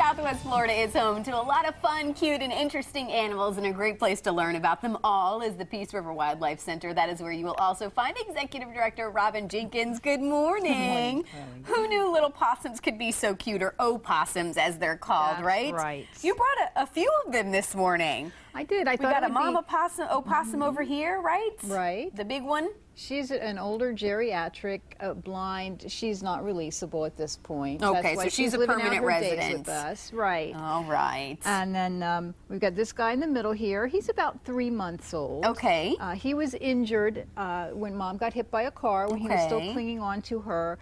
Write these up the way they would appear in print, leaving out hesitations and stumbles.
Southwest Florida is home to a lot of fun, cute, and interesting animals, and a great place to learn about them all is the Peace River Wildlife Center. That is where you will also find Executive Director Robin Jenkins. Good morning. Good morning. Who knew little possums could be so cute, or opossums as they're called, That's right? right. You brought a few of them this morning. I did. We got a mama opossum over here, right? Right. The big one. She's an older geriatric, blind. She's not releasable at this point. Okay, That's why so she's a living out permanent her days resident with us. Right. All right. And then we've got this guy in the middle here. He's about 3 months old. Okay. He was injured when Mom got hit by a car when he was still clinging on to her.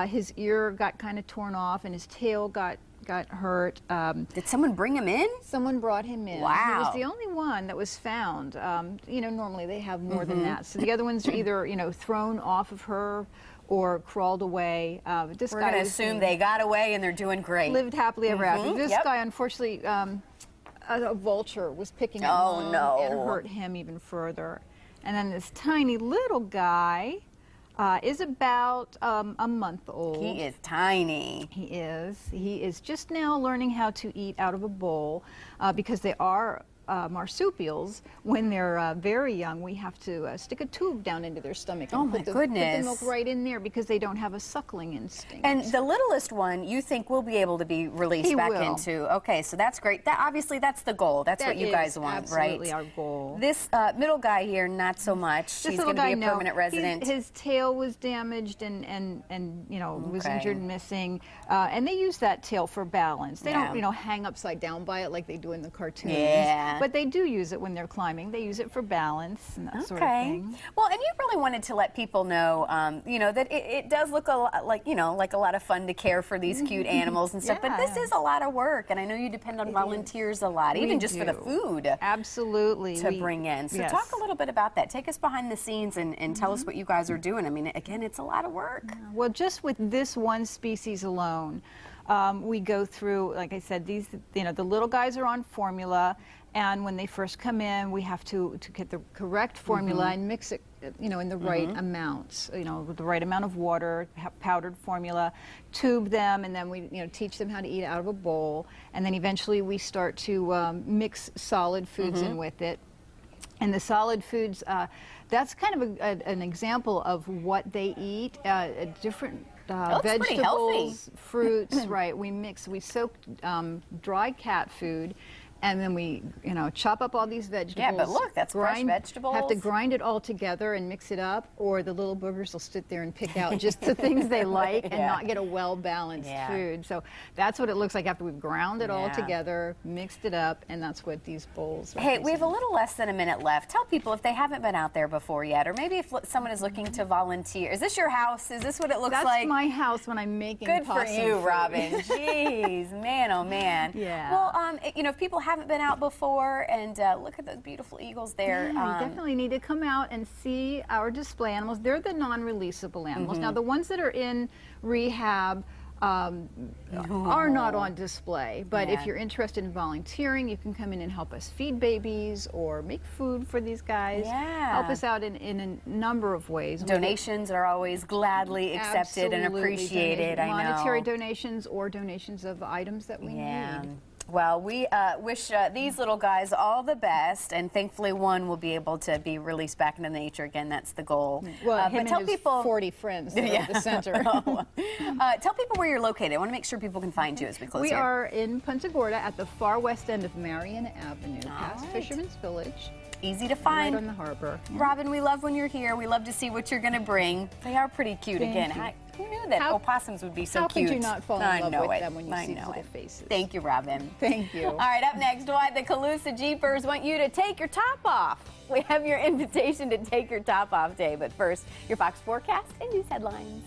His ear got kind of torn off and his tail got hurt. Did someone bring him in? Someone brought him in. Wow. He was the only one that was found. You know, normally they have more than that. So the other ones are either, you know, thrown off of her or crawled away. But this We're guy going to assume they got away and they're doing great. lived happily ever after. This guy, unfortunately, a vulture was picking up Mom and hurt him even further. And then this tiny little guy is about a month old. He is tiny. He is. He is just now learning how to eat out of a bowl because they are marsupials. When they're very young, we have to stick a tube down into their stomach and put the milk right in there because they don't have a suckling instinct. And the littlest one, you think will be able to be released back into? Okay, so that's great. That obviously that's the goal. That's what you guys want, right? Absolutely our goal. This middle guy here, not so much. He's going to be a permanent resident. His tail was damaged and you know was injured and missing. And they use that tail for balance. They don't, you know, hang upside down by it like they do in the cartoons. Yeah. But they do use it when they're climbing. They use it for balance and that sort of thing. Well, and you really wanted to let people know, you know, that it does look a lot like, you know, like a lot of fun to care for these cute animals and stuff. But this is a lot of work, and I know you depend on volunteers a lot, even just for the food. Absolutely. To bring in. So talk a little bit about that. Take us behind the scenes and tell us what you guys are doing. I mean, again, it's a lot of work. Well, just with this one species alone, we go through, like I said, these, you know, the little guys are on formula, and when they first come in, we have to get the correct formula and mix it, you know, in the right amounts, you know, with the right amount of water, powdered formula, tube them, and then we, you know, teach them how to eat out of a bowl, and then eventually we start to mix solid foods in with it. And the solid foods, that's kind of an example of what they eat, different vegetables, fruits, right? We soak dry cat food, and then we, you know, chop up all these vegetables. Yeah, but look, that's fresh vegetables. Have to grind it all together and mix it up, or the little boogers will sit there and pick out just the things they like and not get a well-balanced food. So that's what it looks like after we've ground it all together, mixed it up, and that's what these bowls represent. Hey, we have a little less than a minute left. Tell people if they haven't been out there before yet, or maybe if someone is looking to volunteer. Is this your house? Is this what it looks like? That's my house when I'm making Good for you, food. Robin. Jeez, man, oh man. Yeah. Well, you know, if people haven't been out before, and look at those beautiful eagles there. Yeah, you definitely need to come out and see our display animals. They're the non-releasable animals. Now, the ones that are in rehab are not on display, but if you're interested in volunteering, you can come in and help us feed babies or make food for these guys. Help us out in a number of ways. Donations are always gladly accepted and appreciated. I know. Monetary donations or donations of items that we need. Well, we wish these little guys all the best, and thankfully one will be able to be released back into nature again. That's the goal. Well, but tell people 40 friends at the center. Tell people where you're located. I want to make sure people can find you as we close We here. are in Punta Gorda at the far west end of Marion Avenue, past Fisherman's Village. Easy to find. Right on the harbor. Robin, we love when you're here. We love to see what you're going to bring. They are pretty cute. Who knew that opossums would be so cute? How could you not fall in love with them when you see little faces? Thank you, Robin. Thank you. All right, up next, why the Calusa Jeepers want you to take your top off. We have your invitation to take your top off day. But first, your Fox forecast and news headlines.